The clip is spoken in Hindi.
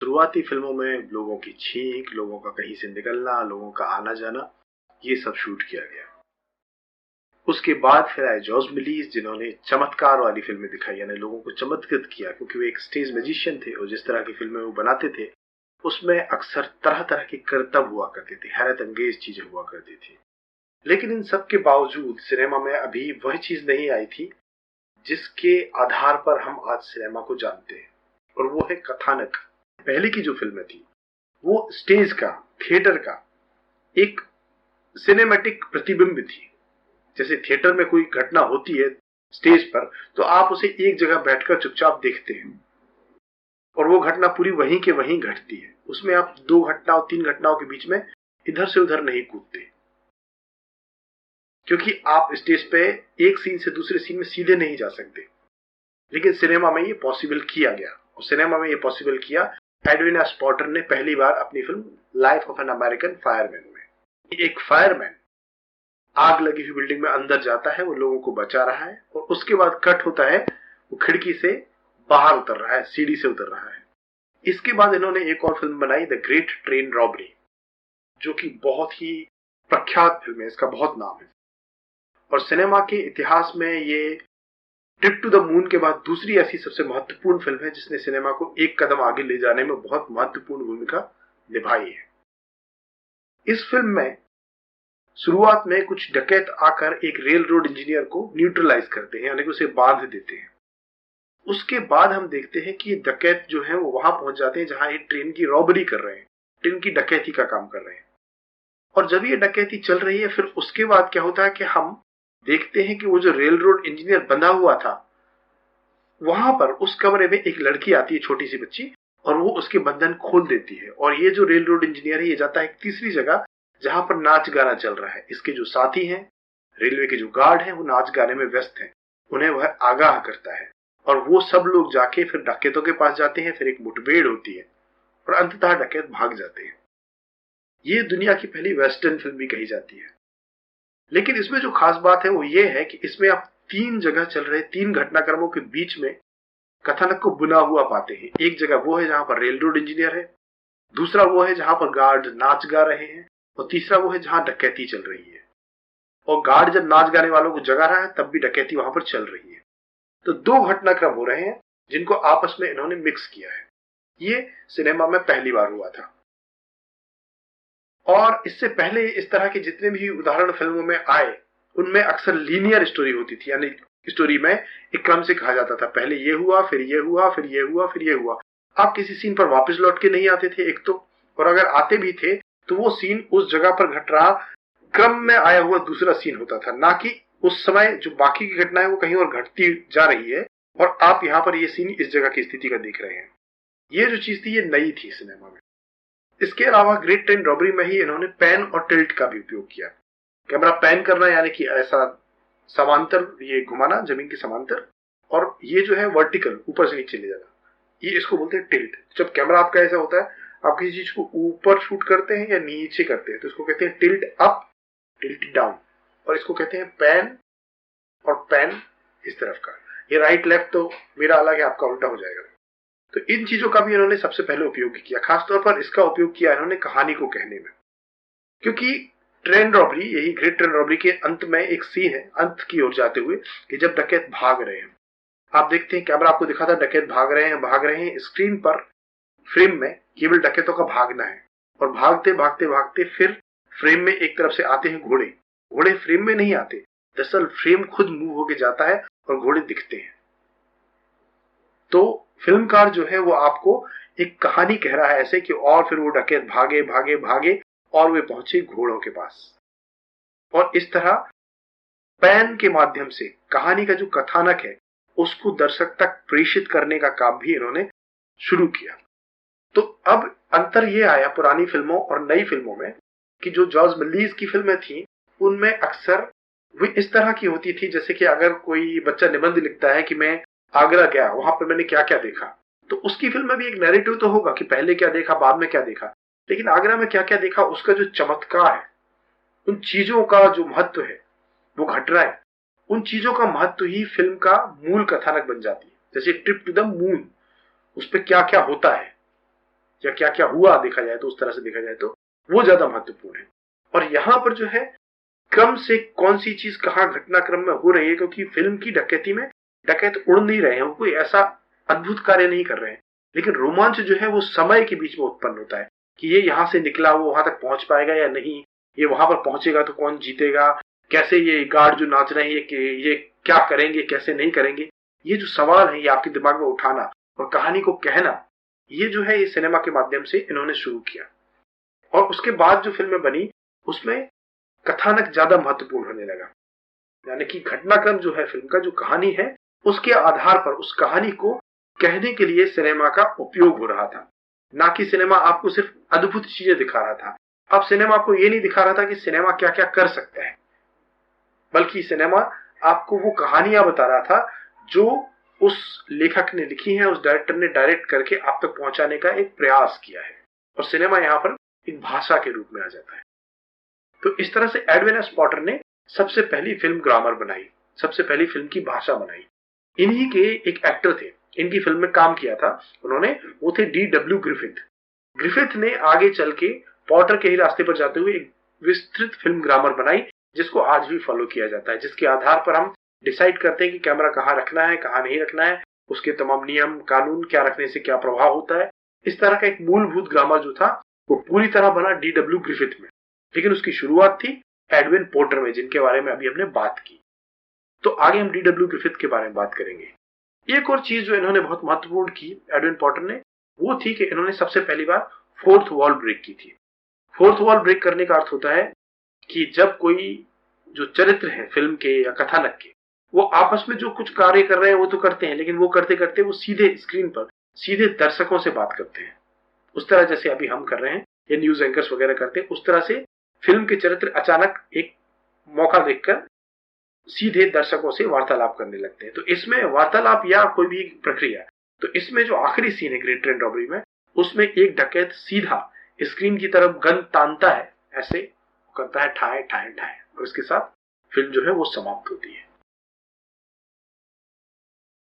शुरुआती फिल्मों में लोगों की छींक, लोगों का कहीं से निकलना, लोगों का आना जाना, ये सब शूट किया गया। उसके बाद फिर आए जॉर्ज मिलीज, जिन्होंने चमत्कार वाली फिल्में दिखाई, यानी लोगों को चमत्कृत किया, क्योंकि वो एक स्टेज मैजिशियन थे और जिस तरह की फिल्में वो बनाते थे उसमें अक्सर तरह तरह के करतब हुआ करते थे, हैरत अंगेज चीजें हुआ करती थी। लेकिन इन सब के बावजूद सिनेमा में अभी वह चीज नहीं आई थी जिसके आधार पर हम आज सिनेमा को जानते हैं, और वो है कथानक। पहले की जो फिल्में थी वो स्टेज का, थिएटर का एक सिनेमैटिक प्रतिबिंब थी। जैसे थिएटर में कोई घटना होती है स्टेज पर, तो आप उसे एक जगह बैठकर चुपचाप देखते हैं और वो घटना पूरी वहीं के वहीं घटती है। उसमें आप दो घटनाओं, तीन घटनाओं के बीच में इधर से उधर नहीं कूदते, क्योंकि आप स्टेज पे एक सीन से दूसरे सीन में सीधे नहीं जा सकते। लेकिन सिनेमा में ये पॉसिबल किया गया, और सिनेमा में ये पॉसिबल किया एडविन एस पॉटर ने पहली बार अपनी film life of an American fireman में। एक फायरमैन आग लगी हुई बिल्डिंग में अंदर जाता है, वो लोगों को बचा रहा है, और उसके बाद कट होता है वो खिड़की से बाहर उतर रहा है, सीढ़ी से उतर रहा है। इसके बाद इन्होंने एक और फिल्म बनाई, द ग्रेट ट्रेन रॉबरी, जो कि बहुत ही प्रख्यात फिल्म है, इसका बहुत नाम है। और सिनेमा के इतिहास में ये ट्रिप टू द मून के बाद दूसरी ऐसी सबसे महत्वपूर्ण फिल्म है जिसने सिनेमा को एक कदम आगे ले जाने में बहुत महत्वपूर्ण भूमिका निभाई है। इस फिल्म में शुरुआत में कुछ डकैत आकर एक रेल रोड इंजीनियर को न्यूट्रलाइज करते हैं, यानी कि उसे बांध देते हैं। उसके बाद हम देखते हैं कि ये डकैत जो है वो वहां पहुंच जाते हैं जहां ये ट्रेन की रॉबरी कर रहे हैं, ट्रेन की डकैती का काम कर रहे हैं। और जब ये डकैती चल रही है, फिर उसके बाद क्या होता है कि हम देखते हैं कि वो जो रेल रोड इंजीनियर बंधा हुआ था, वहां पर उस कमरे में एक लड़की आती है, छोटी सी बच्ची, और वो उसके बंधन खोल देती है। और ये जो रेल रोड इंजीनियर है ये जाता है एक तीसरी जगह जहां पर नाच गाना चल रहा है। इसके जो साथी हैं, रेलवे के जो गार्ड हैं, वो नाच गाने में व्यस्त हैं, उन्हें वह आगाह करता है, और वो सब लोग जाके फिर डकैतों के पास जाते हैं। फिर एक मुठभेड़ होती है और अंततः डकैत भाग जाते हैं। ये दुनिया की पहली वेस्टर्न फिल्म भी कही जाती है। लेकिन इसमें जो खास बात है वो ये है कि इसमें आप तीन जगह चल रहे, तीन घटनाक्रमों के बीच में कथानक को बुना हुआ पाते हैं। एक जगह वो है जहां पर रेल रोड इंजीनियर है, दूसरा वो है जहां पर गार्ड नाच गा रहे हैं, और तीसरा वो है जहां डकैती चल रही है। और गार्ड जब नाच गाने वालों को जगा रहा है तब भी डकैती वहां पर चल रही है। तो दो घटनाक्रम हो रहे हैं जिनको आपस में इन्होंने मिक्स किया है। ये सिनेमा में पहली बार हुआ था। और इससे पहले इस तरह के जितने भी उदाहरण फिल्मों में आए उनमें अक्सर लीनियर स्टोरी होती थी, यानी स्टोरी में एक क्रम से कहा जाता था, पहले ये हुआ, फिर ये हुआ, फिर ये हुआ, फिर ये हुआ। आप किसी सीन पर वापस लौट के नहीं आते थे एक तो, और अगर आते भी थे तो वो सीन उस जगह पर घट रहा क्रम में आया हुआ दूसरा सीन होता था, ना कि उस समय जो बाकी की घटना है वो कहीं और घटती जा रही है और आप यहाँ पर ये सीन इस जगह की स्थिति का देख रहे हैं। ये जो चीज थी ये नई थी सिनेमा में। इसके अलावा ग्रेट ट्रेन रॉबरी में ही इन्होंने पैन और टिल्ट का भी उपयोग किया। कैमरा पैन करना यानी कि ऐसा समांतर ये घुमाना जमीन के समांतर, और ये जो है वर्टिकल ऊपर से नीचे ले जाना, ये इसको बोलते हैं टिल्ट। जब कैमरा आपका ऐसा होता है, आप किसी चीज को ऊपर शूट करते हैं या नीचे करते हैं तो इसको कहते हैं टिल्ट अप, टिल्ट डाउन। और इसको कहते हैं पैन, और पैन इस तरफ का। ये राइट लेफ्ट तो मेरा अलग है, आपका उल्टा हो जाएगा। तो इन चीजों का भी इन्होंने सबसे पहले उपयोग किया। खासतौर पर इसका उपयोग किया इन्होंने कहानी को कहने में, क्योंकि ट्रेन रॉबरी, यही ग्रेट ट्रेन रॉबरी के अंत में एक सीन है, अंत की ओर जाते हुए, कि जब डकैत भाग रहे हैं, आप देखते हैं कैमरा आपको दिखाता है डकैत भाग रहे हैं, स्क्रीन पर फ्रेम में केवल डकैतों का भागना है, और भागते भागते भागते फिर फ्रेम में एक तरफ से आते हैं घोड़े। घोड़े फ्रेम में नहीं आते, दरअसल फ्रेम खुद मूव होके जाता है और घोड़े दिखते हैं। तो फिल्मकार जो है वो आपको एक कहानी कह रहा है ऐसे कि, और फिर वो डकैत भागे भागे भागे और वे पहुंचे घोड़ों के पास। और इस तरह पैन के माध्यम से कहानी का जो कथानक है उसको दर्शक तक प्रेषित करने का काम भी इन्होंने शुरू किया। तो अब अंतर ये आया पुरानी फिल्मों और नई फिल्मों में कि जो जॉर्ज मिलीज की फिल्में थी उनमें अक्सर वे इस तरह की होती थी, जैसे कि अगर कोई बच्चा निबंध लिखता है कि मैं आगरा गया, वहां पर मैंने क्या क्या देखा, तो उसकी फिल्म में भी एक नैरेटिव तो होगा कि पहले क्या देखा, बाद में क्या देखा। लेकिन आगरा में क्या क्या देखा, उसका जो चमत्कार है, उन चीजों का जो महत्व है वो घट रहा है। उन चीजों का महत्व ही फिल्म का मूल कथानक बन जाती है। जैसे ट्रिप टू द मून, उस पर क्या क्या होता है, या क्या क्या हुआ देखा जाए तो, उस तरह से देखा जाए तो वो ज्यादा महत्वपूर्ण है। और यहां पर जो है क्रम से कौन सी चीज कहां घटनाक्रम में हो रही है, क्योंकि फिल्म की डकैती में डकैत उड़ नहीं रहे हैं, वो कोई ऐसा अद्भुत कार्य नहीं कर रहे हैं, लेकिन रोमांच जो है वो समय के बीच में उत्पन्न होता है कि ये यहां से निकला, वो वहां तक पहुंच पाएगा या नहीं, ये वहां पर पहुंचेगा तो कौन जीतेगा, कैसे ये गार्ड जो नाच रहे हैं ये क्या करेंगे, कैसे नहीं करेंगे। ये जो सवाल है ये आपके दिमाग में उठाना और कहानी को कहना, ये जो है ये सिनेमा के माध्यम से इन्होंने शुरू किया। और उसके बाद जो फिल्में बनी उसमें कथानक ज्यादा महत्वपूर्ण होने लगा, यानी कि घटनाक्रम जो है फिल्म का, जो कहानी है उसके आधार पर उस कहानी को कहने के लिए सिनेमा का उपयोग हो रहा था, ना कि सिनेमा आपको सिर्फ अद्भुत चीजें दिखा रहा था। अब सिनेमा आपको ये नहीं दिखा रहा था कि सिनेमा क्या क्या कर सकता है, बल्कि सिनेमा आपको वो कहानियां बता रहा था जो उस लेखक ने लिखी है, उस डायरेक्टर ने डायरेक्ट करके आप तक पहुंचाने का एक प्रयास किया है। और सिनेमा यहां पर एक भाषा के रूप में आ जाता है। तो इस तरह से एडविन एस पॉटर ने सबसे पहली फिल्म ग्रामर बनाई, सबसे पहली फिल्म की भाषा बनाई। इन्हीं के एक एक्टर थे, इनकी फिल्म में काम किया था उन्होंने, वो थे D.W. ग्रिफिथ। ग्रिफिथ ने आगे चल के पॉटर के ही रास्ते पर जाते हुए एक विस्तृत फिल्म ग्रामर बनाई, जिसको आज भी फॉलो किया जाता है, जिसके आधार पर हम डिसाइड करते हैं कि कैमरा कहाँ रखना है, कहाँ नहीं रखना है, उसके तमाम नियम कानून, क्या रखने से क्या प्रभाव होता है। इस तरह का एक मूलभूत ग्रामर जो था वो पूरी तरह बना D.W. ग्रिफिथ में, लेकिन उसकी शुरुआत थी एडविन पोर्टर में, जिनके बारे में अभी हमने बात की। तो आगे हम D.W. ग्रिफिथ के बारे में बात करेंगे। एक और चीज जो इन्होंने बहुत महत्वपूर्ण की एडविन पोर्टर ने, वो थी कि इन्होंने सबसे पहली बार फोर्थ वॉल ब्रेक की थी। फोर्थ वॉल ब्रेक करने का अर्थ होता है कि जब कोई जो चरित्र है फिल्म के या कथानक के, वो आपस में जो कुछ कार्य कर रहे हैं वो तो करते हैं, लेकिन वो करते करते वो सीधे स्क्रीन पर सीधे दर्शकों से बात करते हैं, उस तरह जैसे अभी हम कर रहे हैं या न्यूज एंकर्स वगैरह करते हैं। उस तरह से फिल्म के चरित्र अचानक एक मौका देखकर सीधे दर्शकों से वार्तालाप करने लगते हैं। तो इसमें वार्तालाप या कोई भी प्रक्रिया, तो इसमें जो आखिरी सीन है ग्रेट ट्रेन रॉबरी में, उसमें एक डकैत सीधा स्क्रीन की तरफ गन तानता है, ऐसे करता है ठाए ठाए ठाए, और इसके साथ फिल्म जो है वो समाप्त होती है।